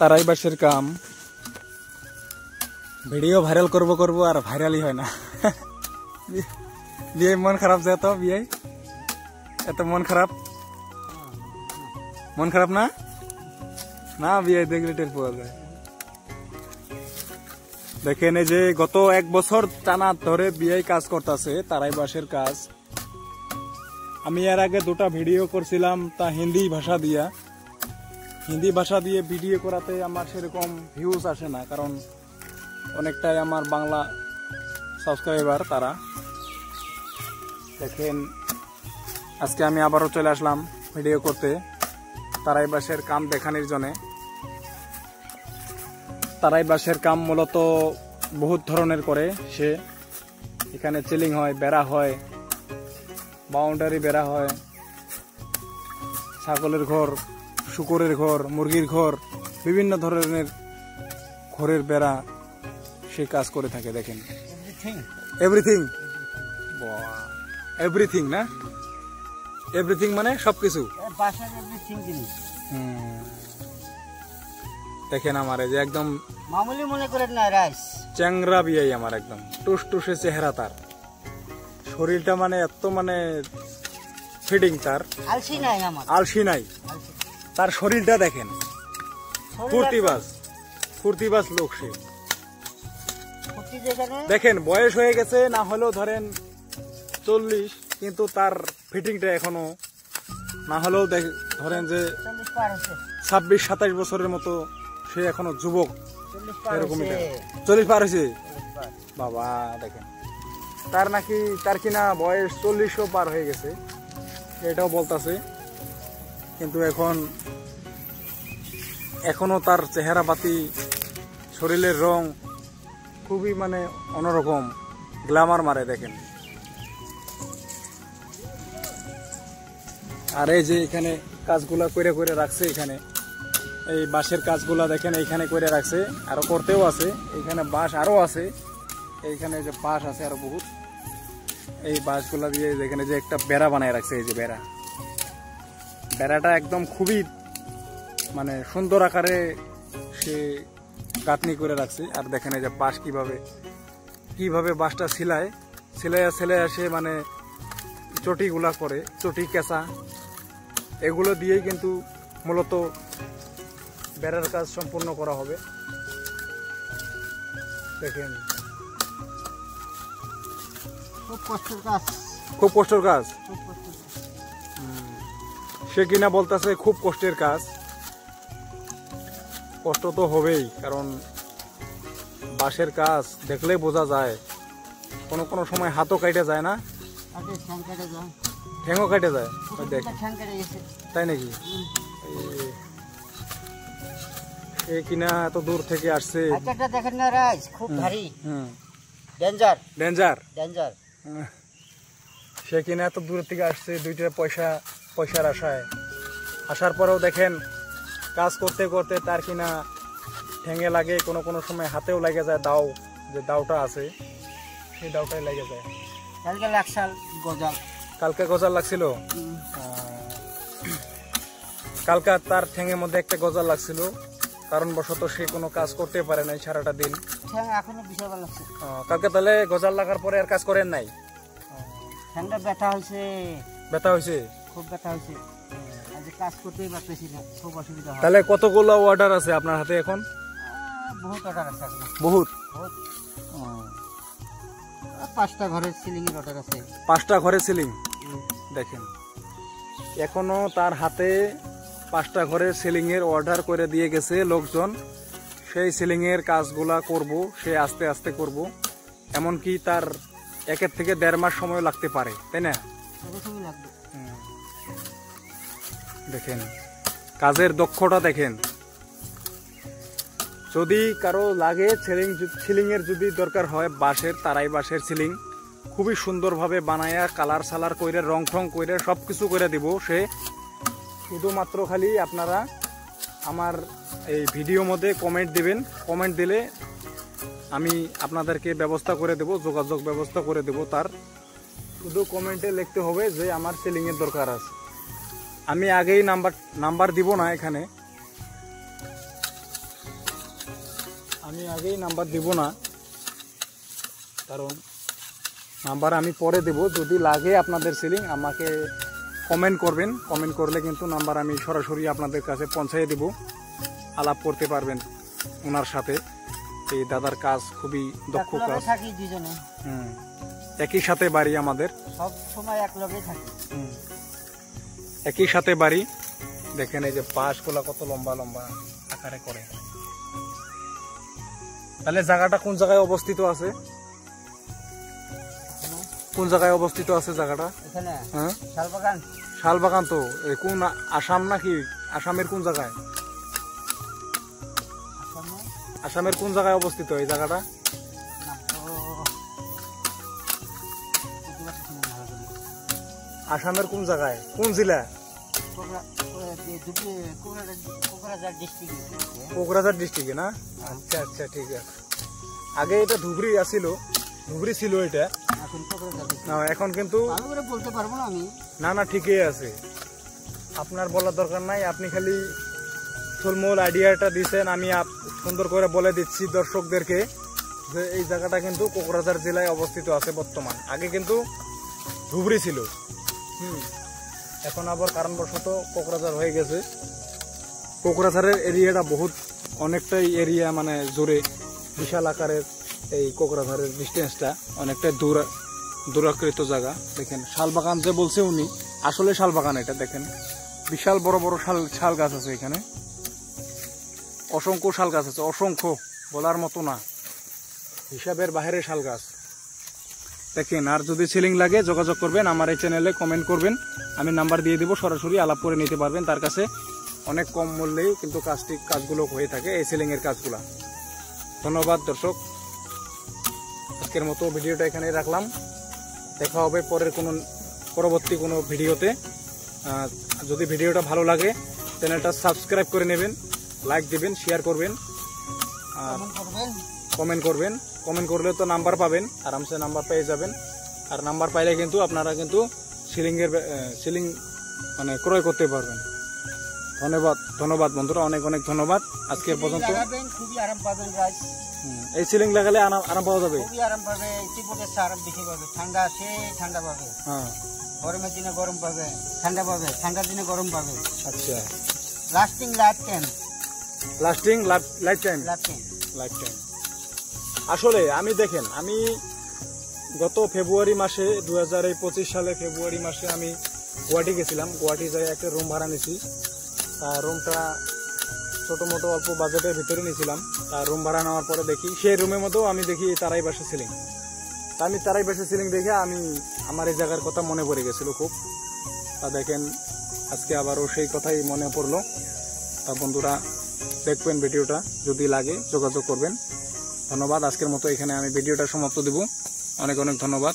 তারাই বাঁশের কাম video viral করব আর ভাইরালই হয় না। বিয়ে মন খারাপ যায় তো বিয়ে এত মন খারাপ না না বিয়ে দেখলে টের পাওয়া যায়। দেখেন এই যে গত 1 বছর টানা ধরে বিয়ে কাজ করতেছে তারাই বাঁশের কাজ। আমি এর আগে 2টা ভিডিও করছিলাম তা হিন্দি ভাষা দিয়ে ভিডিও করাতে আমার সেরকম ভিউজ আসে না, কারণ অনেকটাই আমার বাংলা সাবস্ক্রাইবার তারা। দেখেন আজকে আমি আবারও চলে আসলাম ভিডিও করতে তারাই বাঁশের কাম দেখানোর জন্য। তারাই বাঁশের কাম মূলত বহুত ধরনের করে সে। এখানে চিলিং হয়, বেড়া হয়, বাউন্ডারি বেড়া হয়, ছাগলের ঘর, শুকরের ঘর, মুরগির ঘর, বিভিন্ন ধরনের ঘরের বেড়া সে কাজ করে থাকে। দেখেন এভরিথিং না, এভরিথিং মানে সবকিছু। দেখেন আমার এই যে একদম মামুলি মনে করেন না রাইস চ্যাংরা বিয়াই, আমার একদম টুসটুসে চেহারা, তার শরীরটা মানে এত মানে ফিটিং, তার আলসি নাই তার শরীরটা। দেখেন ফুর্তিবাজ লোক সে। দেখেন বয়স হয়ে গেছে না হলেও ধরেন 40, কিন্তু তার ফিটিংটা এখনো না হলেও ধরেন যে 26-27 বছরের মতো সে এখনো যুবক, এরকমই 40 পার হয়েছে বাবা। দেখেন তার কিনা বয়স 40ও পার হয়ে গেছে এটাও বলতাছে, কিন্তু এখনো তার চেহারা পাতি, শরীরের রং খুবই মানে অন্যরকম, গ্ল্যামার মারে। দেখেন আর এই যে এখানে কাজগুলা করে রাখছে, এখানে এই বাঁশের কাজগুলা দেখেন এইখানে করে রাখছে, আরো করতেও আছে। এইখানে বাঁশ আরো আছে, এইখানে যে বাঁশ আছে আরো বহুত। এই বাঁশগুলা দিয়ে এখানে যে একটা বেড়া বানায় রাখছে, এই যে বেড়াটা একদম খুবই মানে সুন্দর আকারে সে কাটনি করে রাখছে। আর দেখেন এই যে বাঁশ কিভাবে বাঁশটা সিলাইয়া সে মানে চটিগুলা করে, চটি কেঁচা এগুলো দিয়েই কিন্তু মূলত বেড়ার কাজ সম্পূর্ণ করা হবে। দেখেন খুব কষ্টের কাজ সে কিনা বলতেছে খুব কষ্টের কাজ। কষ্ট তো হবেই, কারণ বাঁশের কাজ দেখলেই বোঝা যায়। কোনো সময় হাতও কাটে যায় না, ঠ্যাংও কাটে যায়। তাই নাকি? সে কিনা এত দূর থেকে আসছে। দেখেন না রাইস খুব ভারী, ডেঞ্জার। সে কিনা এত দূর থেকে আসছে 2টা পয়সার আশায়। আসার পরেও দেখেন কাজ করতে করতে তার কিনা ঠ্যাঙে লাগে, কোনো সময় হাতেও লাগে যায়। দাওটা আছে সেই দাওটাই লাগে যায়। কালকে গজাল লাগছিল, কালকে তার ঠ্যাঙের মধ্যে একটা গজাল লাগছিল, কারণবশত সে কোনো কাজ করতে পারে নাই সারাটা দিন। কালকে তাহলে গজাল লাগার পরে আর কাজ করেন নাই? ব্যথা হয়েছে, খুব ব্যথা হয়েছে, কাজ করতেই পারতেছি না, খুব অসুবিধা। তাহলে কতগুলো অর্ডার আছে আপনার হাতে এখন? বহুত অর্ডার আছে। বহুত 5টা ঘরের সিলিং এর অর্ডার আছে। 5টা ঘরের সিলিং। দেখেন এখনো তার হাতে 5টা ঘরের সিলিং এর অর্ডার করে দিয়ে গেছে লোকজন। সেই সিলিং এর কাজগুলা করব সে আস্তে আস্তে করব, এমনকি তার 1 থেকে 1.5 মাস সময় লাগতে পারে, তাই না? দেখেন কাজের দক্ষতা দেখেন। যদি কারো লাগে সিলিং এর যদি দরকার হয়, তারাই বাঁশের সিলিং খুবই সুন্দরভাবে বানায়া কালার সালার করে রং ঠং করে সবকিছু করে দিব সে। শুধুমাত্র খালি আপনারা আমার এই ভিডিও মধ্যে কমেন্ট দিবেন। কমেন্ট দিলে আমি আপনাদেরকে ব্যবস্থা করে দেব, যোগাযোগ ব্যবস্থা করে দেব। তার শুধু কমেন্টে লিখতে হবে যে আমার সিলিং এর দরকার আছে। আমি আগেই নাম্বার দিব না এখানে, আমি আগেই নাম্বার দিব না, কারণ নাম্বার আমি পরে দেব। যদি লাগে আপনাদের সিলিং আমাকে কমেন্ট করবেন, কমেন্ট করলে কিন্তু নাম্বার আমি সরাসরি আপনাদের কাছে পৌঁছাই দেব, আলাপ করতে পারবেন ওনার সাথে। এই দাদার কাজ খুবই দক্ষ কাজ। থাকি দুজনে, একই সাথে বাড়ি, আমাদের সব সময় এক লগে থাকি, একই সাথে বাড়ি। দেখেন এই যে বাঁশগুলা কত লম্বা লম্বা আকারে করে। তাহলে জায়গাটা কোন জায়গায় অবস্থিত আছে? কোন জায়গায় অবস্থিত আছে জায়গাটা? এখানে হ্যাঁ, শালবাগান। শালবাগান তো কোন আসাম নাকি? আসামের কোন জায়গায়? আসামের কোন জায়গায় অবস্থিত এই জায়গাটা? আসামের কোন জায়গায়, কোন জেলা? কোকরাঝার ডিস্ট্রিক্টে না? আচ্ছা আচ্ছা, ঠিক আছে। আগে এটা ধুবড়ি আছিল, ধুবড়ি ছিল এটা, এখন কিন্তু বলতে পারবো না আমি। না না, ঠিকই আছে, আপনার বলার দরকার নাই। আপনি খালি থুলমূল আইডিয়াটা দিচ্ছেন, আমি সুন্দর করে বলে দিচ্ছি দর্শকদেরকে যে এই জায়গাটা কিন্তু কোকরাঝার জেলায় অবস্থিত আছে বর্তমান। আগে কিন্তু ধুবড়ি ছিল, এখন আবার কারণবশত কোকরাঝার হয়ে গেছে। কোকরাঝারের এরিয়াটা বহুত অনেকটাই এরিয়া, মানে জোরে বিশাল আকারের। এই কোকরাঝারের ডিস্টেন্সটা অনেকটাই দূরাকৃত জায়গা। দেখেন শালবাগান যে বলছে উনি, আসলে শালবাগান এটা। দেখেন বিশাল বড় বড় শাল গাছ আছে এখানে, অসংখ্য শাল গাছ আছে, অসংখ্য, বলার মতো না, হিসাবের বাইরে শাল গাছ। দেখেন, আর যদি সিলিং লাগে যোগাযোগ করবেন, আমার এই চ্যানেলে কমেন্ট করবেন, আমি নাম্বার দিয়ে দিব, সরাসরি আলাপ করে নিতে পারবেন তার কাছে। অনেক কম মূল্যেই কিন্তু কাজগুলো হয়ে থাকে, এই সিলিং এর কাজগুলো। ধন্যবাদ দর্শক, আজকের মতো ভিডিওটা এখানে রাখলাম। দেখা হবে পরবর্তী কোনো ভিডিওতে। যদি ভিডিওটা ভালো লাগে চ্যানেলটা সাবস্ক্রাইব করে নেবেন, লাইক দিবেন, শেয়ার করবেন, কমেন্ট করবেন। কমেন্ট করলে তো নাম্বার পাবেন, আরামসে নাম্বার পেয়ে যাবেন। আর নাম্বার পাইলে কিন্তু আপনারা কিন্তু সিলিং মানে ক্রয় করতে পারবেন। ধন্যবাদ বন্ধুরা, অনেক অনেক ধন্যবাদ। আজকে পর্যন্ত খুবই আরাম পাবেন গাইস। এই সিলিং লাগালে আরাম পাওয়া যাবে, খুবই আরাম পাবে, আরাম বেশি পাবে। ঠান্ডা আসে ঠান্ডা পাবে, গরমের দিনে গরম পাবে, ঠান্ডা পাবে, ঠান্ডার দিনে গরম পাবে। আচ্ছা, লাস্টিং লাইফ টাইম। আসলে আমি দেখেন, আমি গত ফেব্রুয়ারি মাসে 2025 সালে ফেব্রুয়ারি মাসে আমি গুয়াহাটি গেছিলাম। গুয়াহাটি যাই একটা রুম ভাড়া নিয়েছি। রুমটা ছোট মোটো অল্প বাজেটের ভিতরে নিয়েছিলাম। রুম ভাড়া নেওয়ার পরে দেখি সেই রুমের মধ্যেও আমি দেখি তারাই বাসা সিলিং। আমি তারাই বাসা সিলিং দেখে আমার এই জায়গার কথা মনে পড়ে গেছিল খুব। দেখেন আজকে আবারও সেই কথাই মনে পড়লো। বন্ধুরা দেখবেন ভিডিওটা, যদি লাগে যোগাযোগ করবেন। ধন্যবাদ। আজকের মতো এখানে আমি ভিডিওটা সমাপ্ত দেব। অনেক অনেক ধন্যবাদ।